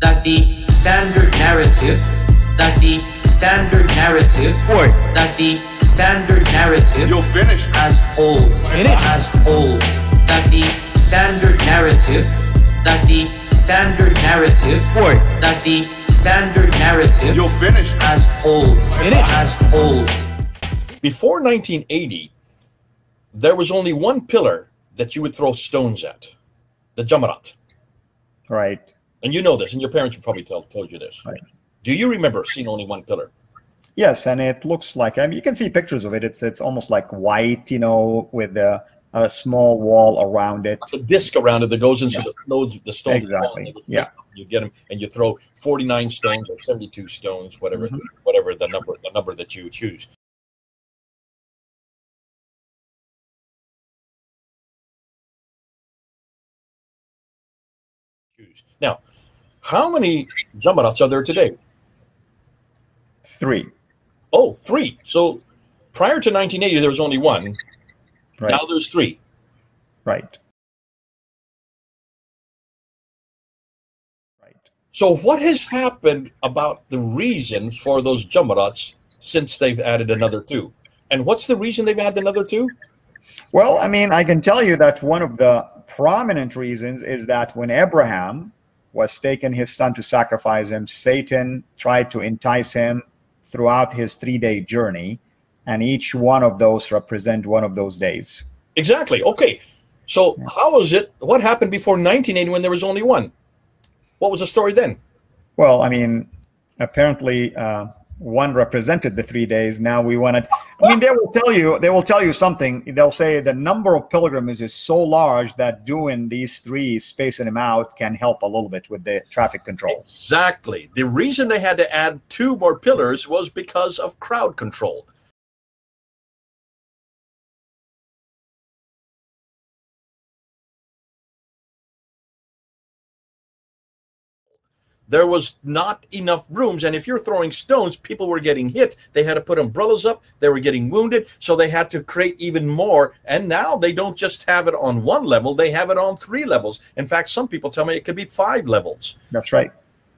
that the standard narrative, that the standard narrative, that the standard narrative, you'll finish, as holes, as holes, that the standard narrative, that the standard narrative, that the standard narrative, you'll finish, as holes, as holes. Before 1980, there was only one pillar that you would throw stones at, the Jamarat. Right. And you know this, and your parents would probably told you this. Right. Do you remember seeing only one pillar? Yes, and it looks like, I mean, you can see pictures of it. It's almost like white, you know, with a small wall around it. A disc around it that goes into the stones. Exactly. Yeah. You get them, and you throw 49 stones or 72 stones, whatever, whatever the number that you choose. Now, how many Jamarats are there today? 3. Oh, 3. So prior to 1980, there was only one. Right. Now there's 3. Right. Right. So what has happened about the reason for those Jamarats since they've added another 2? And what's the reason they've added another 2? Well, I mean, I can tell you that one of the prominent reasons is that when Abraham was taking his son to sacrifice him, Satan tried to entice him throughout his 3-day journey, and each one of those represent one of those days. Exactly. Okay. So how was it? What happened before 1980 when there was only one? What was the story then? Well, I mean, apparently one represented the 3 days. Now we want to. I mean, they will tell you something. They'll say the number of pilgrims is so large that doing these 3, spacing them out, can help a little bit with the traffic control. Exactly. The reason they had to add 2 more pillars was because of crowd control. There was not enough rooms, and if you're throwing stones, people were getting hit. They had to put umbrellas up. They were getting wounded, so they had to create even more. And now they don't just have it on 1 level, they have it on 3 levels. In fact, some people tell me it could be 5 levels. That's right.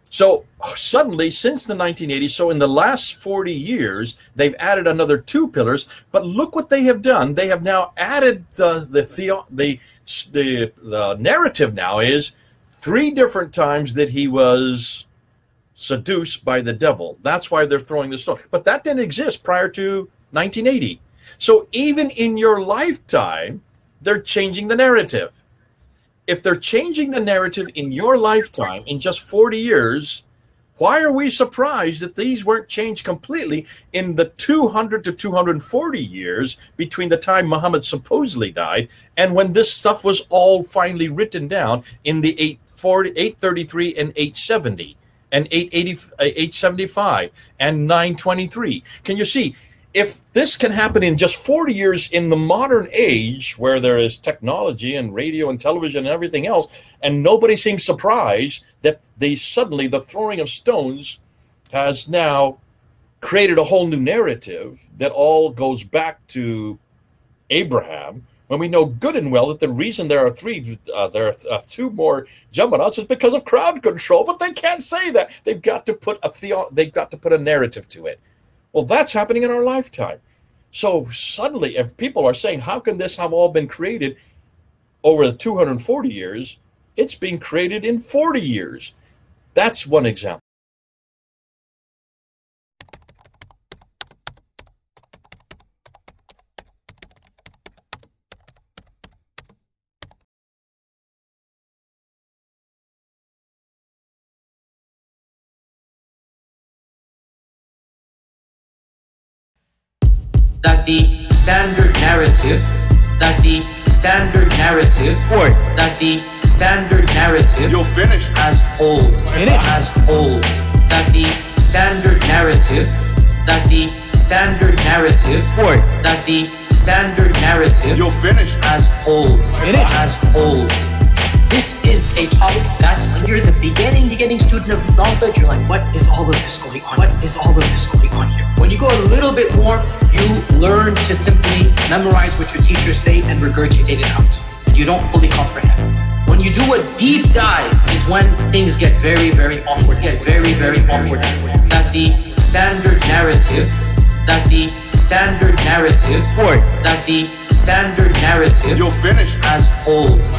So suddenly, since the 1980s, so in the last 40 years, they've added another 2 pillars. But look what they have done. They have now added the narrative now is 3 different times that he was seduced by the devil. That's why they're throwing the stone. But that didn't exist prior to 1980. So even in your lifetime, they're changing the narrative. If they're changing the narrative in your lifetime in just 40 years, why are we surprised that these weren't changed completely in the 200 to 240 years between the time Muhammad supposedly died and when this stuff was all finally written down in the 833 and 870 and 875 and 923? Can you see? If this can happen in just 40 years in the modern age where there is technology and radio and television and everything else, and nobody seems surprised that suddenly the throwing of stones has now created a whole new narrative that all goes back to Abraham, when we know good and well that the reason there are 2 more Jamarats is because of crowd control, but they can't say that. They've got to put a narrative to it. Well, that's happening in our lifetime. So suddenly, if people are saying, how can this have all been created over the 240 years? It's being created in 40 years. That's one example. That the standard narrative, that the standard narrative, that the standard narrative, you'll finish, as holes, as holes, that the standard narrative, that the standard narrative, that the standard narrative, you'll finish, as holes, as holes. This is a topic that when you're the beginning student of knowledge, you're like, what is all of this going on? What is all of this going on here? When you go a little bit more, you learn to simply memorize what your teachers say and regurgitate it out. And you don't fully comprehend. When When you do a deep dive is when things get very, very awkward. That the standard narrative, You'll finish. has holes.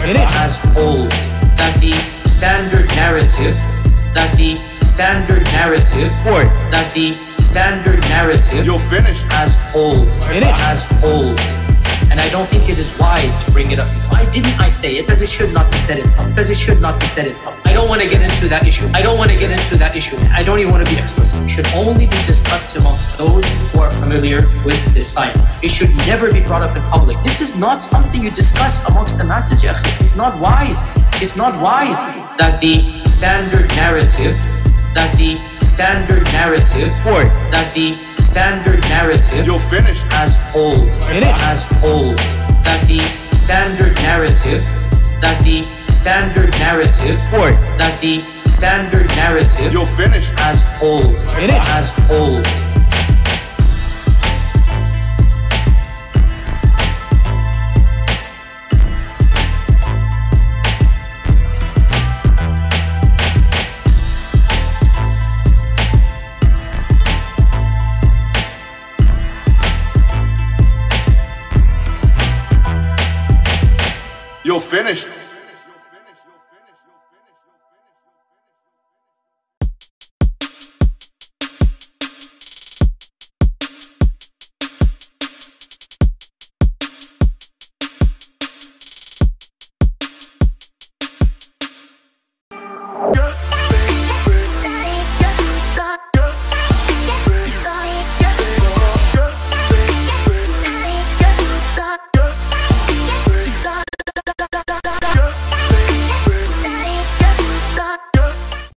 That the standard narrative, You'll finish. has holes. And I don't think it is wise to bring it up. Why didn't I say it? Because it should not be said in public. I don't want to get into that issue. I don't even want to be explicit. It should only be discussed amongst those who are familiar with this science. It should never be brought up in public. This is not something you discuss amongst the masses, ya akhi. It's not wise. That the standard narrative, You'll finish. has holes. That the standard narrative, You'll finish. has holes. You'll finish.